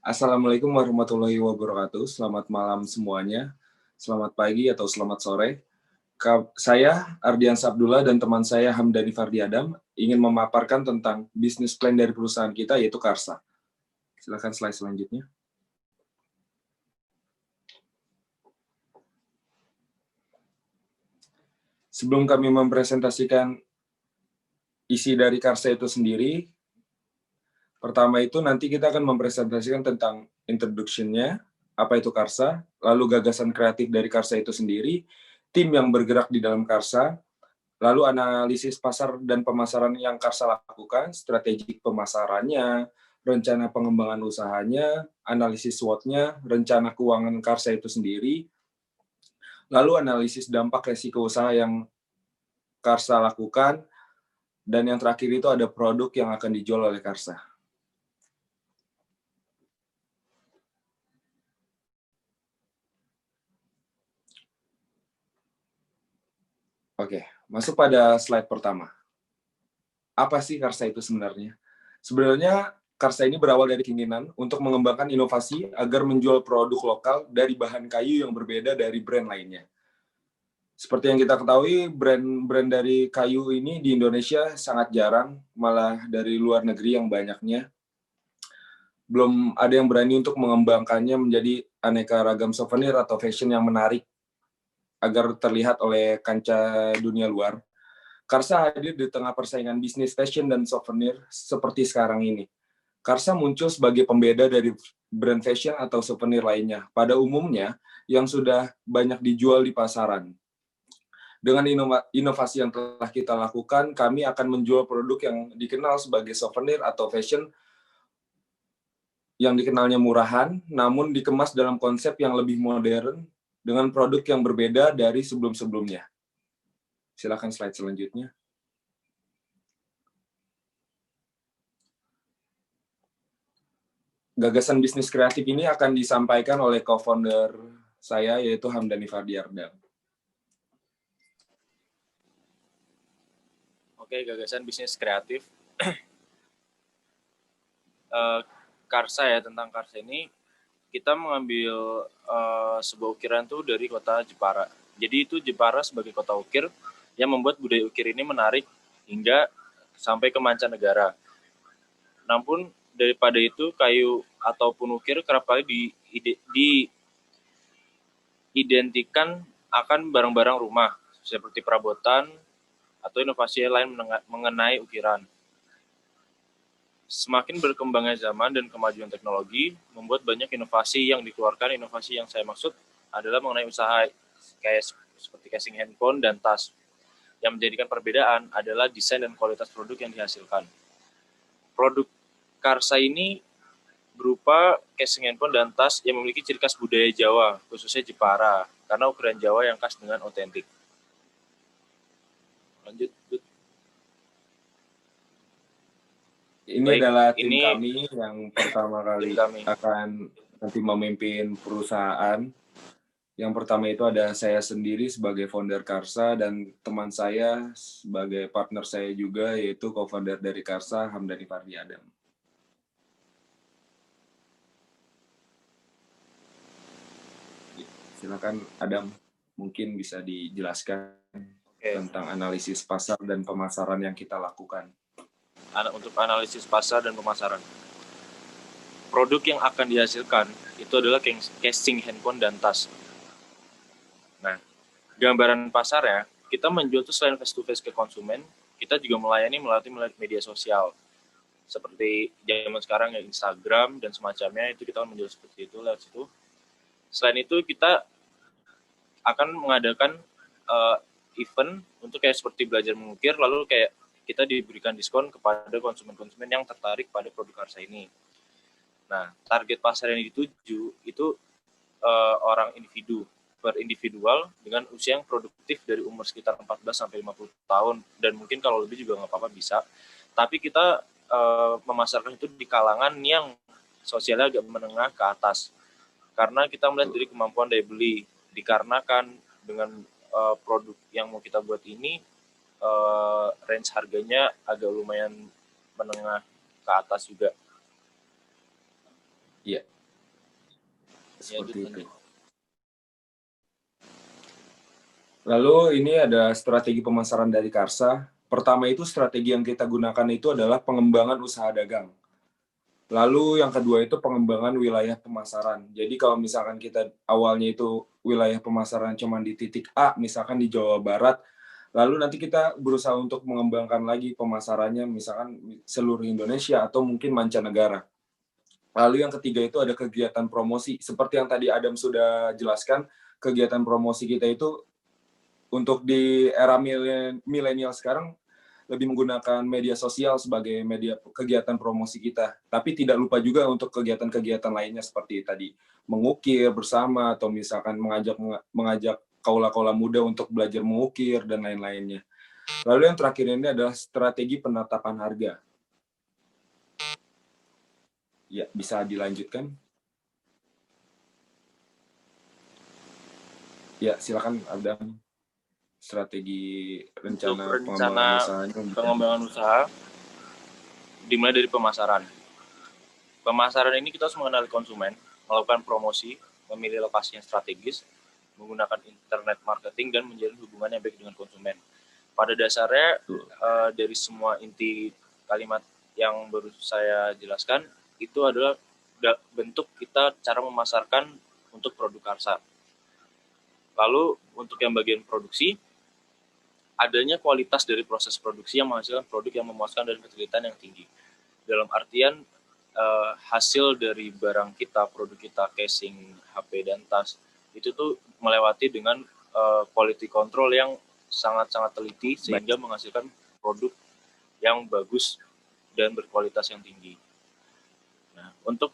Assalamualaikum warahmatullahi wabarakatuh. Selamat malam semuanya. Selamat pagi atau selamat sore. Saya Ardian Sabdullah dan teman saya Hamdani Fardi Adam ingin memaparkan tentang bisnis plan dari perusahaan kita yaitu Karsa. Silakan slide selanjutnya. Sebelum kami mempresentasikan isi dari Karsa itu sendiri, pertama itu nanti kita akan mempresentasikan tentang introduction-nya, apa itu Karsa, lalu gagasan kreatif dari Karsa itu sendiri, tim yang bergerak di dalam Karsa, lalu analisis pasar dan pemasaran yang Karsa lakukan, strategi pemasarannya, rencana pengembangan usahanya, analisis SWOT-nya, rencana keuangan Karsa itu sendiri, lalu analisis dampak resiko usaha yang Karsa lakukan, dan yang terakhir itu ada produk yang akan dijual oleh Karsa. Oke, masuk pada slide pertama. Apa sih Karsa itu sebenarnya? Sebenarnya Karsa ini berawal dari keinginan untuk mengembangkan inovasi agar menjual produk lokal dari bahan kayu yang berbeda dari brand lainnya. Seperti yang kita ketahui, brand-brand dari kayu ini di Indonesia sangat jarang, malah dari luar negeri yang banyaknya. Belum ada yang berani untuk mengembangkannya menjadi aneka ragam souvenir atau fashion yang menarik agar terlihat oleh kancah dunia luar. Karsa hadir di tengah persaingan bisnis fashion dan souvenir seperti sekarang ini. Karsa muncul sebagai pembeda dari brand fashion atau souvenir lainnya, pada umumnya yang sudah banyak dijual di pasaran. Dengan inovasi yang telah kita lakukan, kami akan menjual produk yang dikenal sebagai souvenir atau fashion yang dikenalnya murahan, namun dikemas dalam konsep yang lebih modern dengan produk yang berbeda dari sebelum-sebelumnya. Silakan slide selanjutnya. Gagasan bisnis kreatif ini akan disampaikan oleh co-founder saya, yaitu Hamdani Fardi Adam. Oke, gagasan bisnis kreatif. Karsa ya, tentang Karsa ini, kita mengambil sebuah ukiran tuh dari kota Jepara. Jadi itu Jepara sebagai kota ukir yang membuat budaya ukir ini menarik hingga sampai ke mancanegara. Namun daripada itu, kayu ataupun ukir kerap kali diidentikan akan barang-barang rumah seperti perabotan atau inovasi lain mengenai ukiran. Semakin berkembangnya zaman dan kemajuan teknologi membuat banyak inovasi yang dikeluarkan. Inovasi yang saya maksud adalah mengenai usaha kayak seperti casing handphone dan tas. Yang menjadikan perbedaan adalah desain dan kualitas produk yang dihasilkan. Produk Karsa ini berupa casing handphone dan tas yang memiliki ciri khas budaya Jawa, khususnya Jepara, karena ukuran Jawa yang khas dengan otentik. Lanjut. Ini Baik, adalah tim ini kami yang pertama kali akan nanti memimpin perusahaan. Yang pertama itu ada saya sendiri sebagai founder Karsa dan teman saya sebagai partner saya juga, yaitu co-founder dari Karsa, Hamdani Fardi Adam. Silakan Adam, mungkin bisa dijelaskan tentang analisis pasar dan pemasaran yang kita lakukan. Untuk analisis pasar dan pemasaran. Produk yang akan dihasilkan itu adalah casing handphone dan tas. Nah, gambaran pasarnya, kita menjual itu selain face to face ke konsumen, kita juga melayani melalui media sosial. Seperti zaman sekarang ya Instagram dan semacamnya, itu kita menjual seperti itu lewat situ. Selain itu kita akan mengadakan event untuk kayak seperti belajar mengukir, lalu kayak kita diberikan diskon kepada konsumen-konsumen yang tertarik pada produk Karsa ini. Nah, target pasar yang dituju itu orang individu per individual dengan usia yang produktif dari umur sekitar 14 sampai 50 tahun, dan mungkin kalau lebih juga nggak apa-apa bisa. Tapi kita memasarkan itu di kalangan yang sosialnya agak menengah ke atas. Karena kita melihat dari kemampuan daya beli, dikarenakan dengan produk yang mau kita buat ini range harganya agak lumayan menengah ke atas juga. Iya, Ya, seperti itu. lanjut. Lalu ini ada strategi pemasaran dari Karsa. Pertama itu strategi yang kita gunakan itu adalah pengembangan usaha dagang. Lalu yang kedua itu pengembangan wilayah pemasaran. Jadi kalau misalkan kita awalnya itu wilayah pemasaran cuma di titik A, misalkan di Jawa Barat, lalu nanti kita berusaha untuk mengembangkan lagi pemasarannya misalkan seluruh Indonesia atau mungkin mancanegara. Lalu yang ketiga itu ada kegiatan promosi. Seperti yang tadi Adam sudah jelaskan, kegiatan promosi kita itu untuk di era milenial sekarang lebih menggunakan media sosial sebagai media kegiatan promosi kita. Tapi tidak lupa juga untuk kegiatan-kegiatan lainnya seperti tadi mengukir bersama atau misalkan mengajak kaula-kaula muda untuk belajar mengukir dan lain-lainnya. Lalu yang terakhir ini adalah strategi penetapan harga. Ya, bisa dilanjutkan. Ya, silakan Adam. Strategi Untuk rencana pengembangan rencana usahanya. pengembangan usaha dimulai dari pemasaran. Pemasaran ini kita harus mengenali konsumen, melakukan promosi, memilih lokasi yang strategis, menggunakan internet marketing, dan menjalin hubungan yang baik dengan konsumen. Pada dasarnya, dari semua inti kalimat yang baru saya jelaskan, itu adalah bentuk kita cara memasarkan untuk produk Karsa. Lalu, untuk yang bagian produksi, adanya kualitas dari proses produksi yang menghasilkan produk yang memuaskan dan kesulitan yang tinggi. Dalam artian, hasil dari barang kita, produk kita, casing, HP, dan tas, itu tuh melewati dengan quality control yang sangat-sangat teliti sehingga menghasilkan produk yang bagus dan berkualitas yang tinggi. Nah, untuk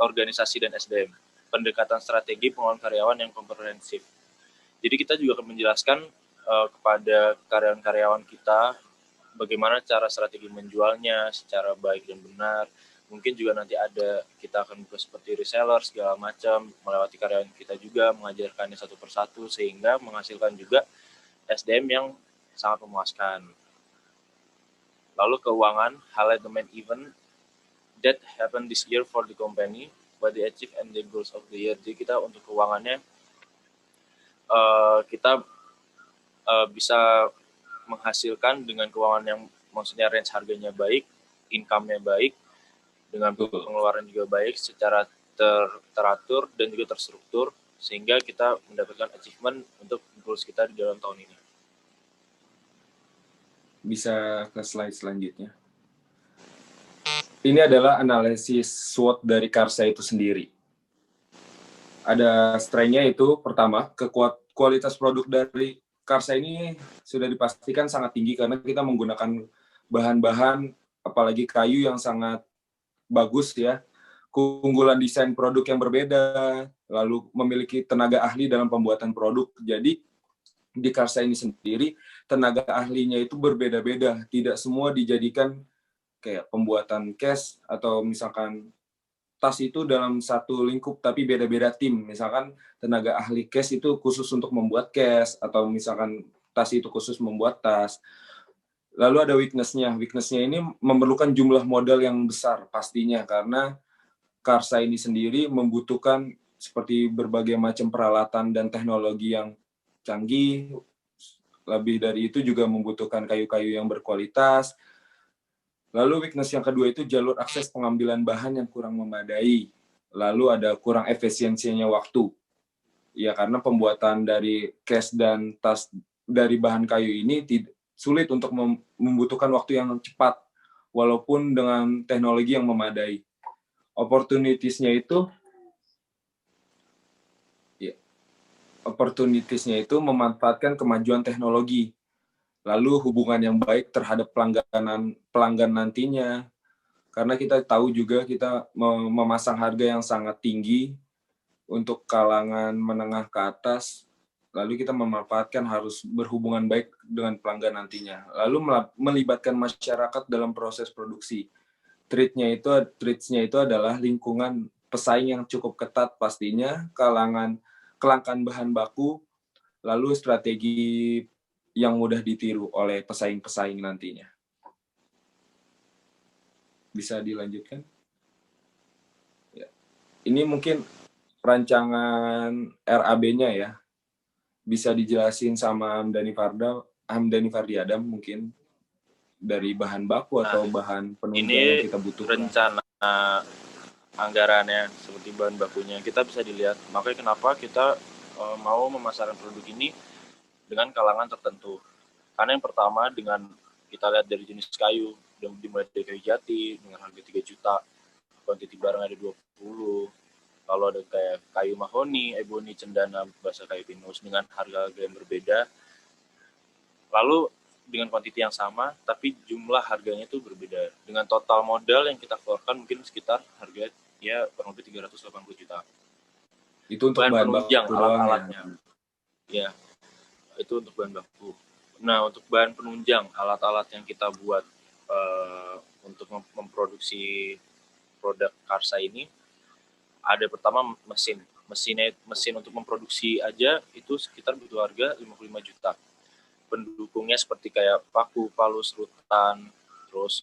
organisasi dan SDM, pendekatan strategi pengelolaan karyawan yang komprehensif. Jadi kita juga akan menjelaskan kepada karyawan-karyawan kita bagaimana cara strategi menjualnya secara baik dan benar. Mungkin juga nanti kita akan buka seperti reseller segala macam, melewati karyawan kita juga, mengajarkannya satu persatu sehingga menghasilkan juga SDM yang sangat memuaskan. Lalu keuangan, highlight the main event that happened this year for the company, what they achieve and the goals of the year. Jadi kita untuk keuangannya, kita bisa menghasilkan dengan keuangan yang maksudnya range harganya baik, income-nya baik, dengan pengeluaran juga baik, secara teratur dan juga terstruktur, sehingga kita mendapatkan achievement untuk goals kita di dalam tahun ini. Bisa ke slide selanjutnya. Ini adalah analisis SWOT dari Karsa itu sendiri. Ada strength-nya itu pertama, kualitas produk dari Karsa ini sudah dipastikan sangat tinggi karena kita menggunakan bahan-bahan apalagi kayu yang sangat bagus ya. Keunggulan desain produk yang berbeda, lalu memiliki tenaga ahli dalam pembuatan produk. Jadi di Karsa ini sendiri tenaga ahlinya itu berbeda-beda, tidak semua dijadikan kayak pembuatan case atau misalkan tas itu dalam satu lingkup tapi beda-beda tim. Misalkan tenaga ahli case itu khusus untuk membuat case atau misalkan tas itu khusus membuat tas. Lalu ada weakness-nya. Weakness-nya ini memerlukan jumlah modal yang besar pastinya karena Karsa ini sendiri membutuhkan seperti berbagai macam peralatan dan teknologi yang canggih. Lebih dari itu juga membutuhkan kayu-kayu yang berkualitas. Lalu weakness yang kedua itu jalur akses pengambilan bahan yang kurang memadai. Lalu ada kurang efisiensinya waktu. Ya karena pembuatan dari case dan tas dari bahan kayu ini sulit untuk membutuhkan waktu yang cepat walaupun dengan teknologi yang memadai. Opportunitiesnya itu memanfaatkan kemajuan teknologi. Lalu hubungan yang baik terhadap pelanggan nantinya, karena kita tahu juga kita memasang harga yang sangat tinggi untuk kalangan menengah ke atas, lalu kita memanfaatkan harus berhubungan baik dengan pelanggan nantinya. Lalu melibatkan masyarakat dalam proses produksi. Treats-nya itu adalah lingkungan pesaing yang cukup ketat pastinya, kelangkaan bahan baku, lalu strategi yang mudah ditiru oleh pesaing-pesaing nantinya. Bisa dilanjutkan? Ya. ini mungkin rancangan RAB-nya ya, bisa dijelasin sama Hamdani Fardi Adam mungkin dari bahan baku Nah, atau bahan penunjang yang ini kita butuhkan. rencana anggarannya seperti bahan bakunya kita bisa dilihat. Makanya kenapa kita mau memasarkan produk ini dengan kalangan tertentu. Karena yang pertama dengan kita lihat dari jenis kayu, dimulai dari kayu jati dengan harga 3 juta, kuantiti barang ada 20, lalu ada kayak kayu mahoni, ebony, cendana, basa kayu pinus dengan harga yang berbeda. Lalu dengan kuantiti yang sama, tapi jumlah harganya itu berbeda. Dengan total modal yang kita keluarkan mungkin sekitar harga ya kurang lebih 380 juta. Itu untuk Bahan bahan penunjang, baku doang ya. alat-alatnya. Ya, itu untuk bahan baku. Nah, untuk bahan penunjang, alat-alat yang kita buat untuk memproduksi produk Karsa ini, ada pertama mesin. Mesin untuk memproduksi aja itu sekitar butuh harga 55 juta. Pendukungnya seperti kayak paku, palu, serutan, terus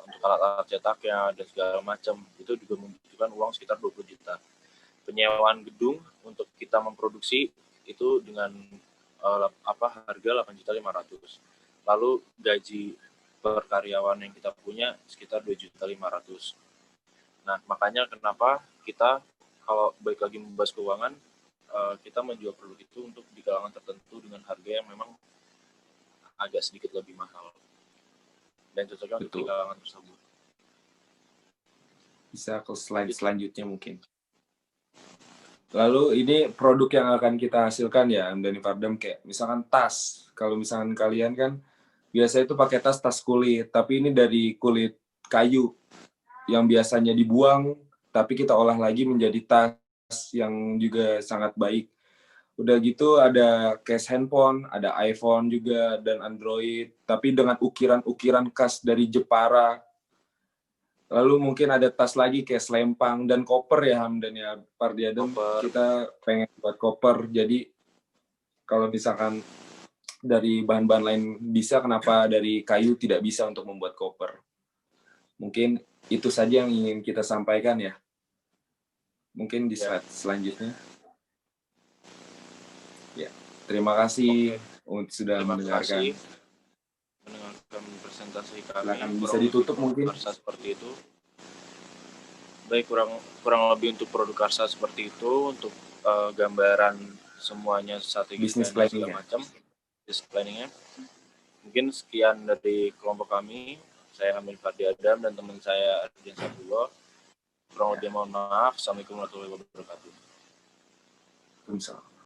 untuk alat-alat cetaknya dan segala macam itu juga membutuhkan uang sekitar 20 juta. Penyewaan gedung untuk kita memproduksi itu dengan harga 8.500.000. Lalu gaji per karyawan yang kita punya sekitar 2.500.000. Nah, makanya kenapa kita kalau baik lagi membahas keuangan, kita menjual produk itu untuk di kalangan tertentu dengan harga yang memang agak sedikit lebih mahal dan cocoknya untuk di kalangan tersebut. Bisa ke slide selanjutnya mungkin. Lalu ini produk yang akan kita hasilkan ya, Hamdani Fardam, kayak misalkan tas. Kalau misalkan kalian kan biasa itu pakai tas kulit, tapi ini dari kulit kayu yang biasanya dibuang, tapi kita olah lagi menjadi tas yang juga sangat baik. Udah gitu ada case handphone, ada iPhone juga, dan Android, tapi dengan ukiran-ukiran khas dari Jepara. Lalu mungkin ada tas lagi kayak selempang dan koper ya Hamdan ya, Pardiadem. Kita pengen buat koper, jadi kalau misalkan dari bahan-bahan lain bisa, kenapa dari kayu tidak bisa untuk membuat koper? Mungkin itu saja yang ingin kita sampaikan ya. Mungkin di slide selanjutnya. Ya, terima kasih sudah mendengarkan. Mendengarkan presentasi kami. Silakan bisa ditutup mungkin. Karsa seperti itu. Baik, kurang lebih untuk produk Karsa seperti itu, untuk gambaran semuanya, strategi Business dan planning segala macam, business planningnya. Mungkin sekian dari kelompok kami. Saya Hamil Fardi Adam dan teman saya Ardian Sabullah. Kurang lebih mohon maaf. Assalamualaikum warahmatullahi wabarakatuh. Waalaikumsalam.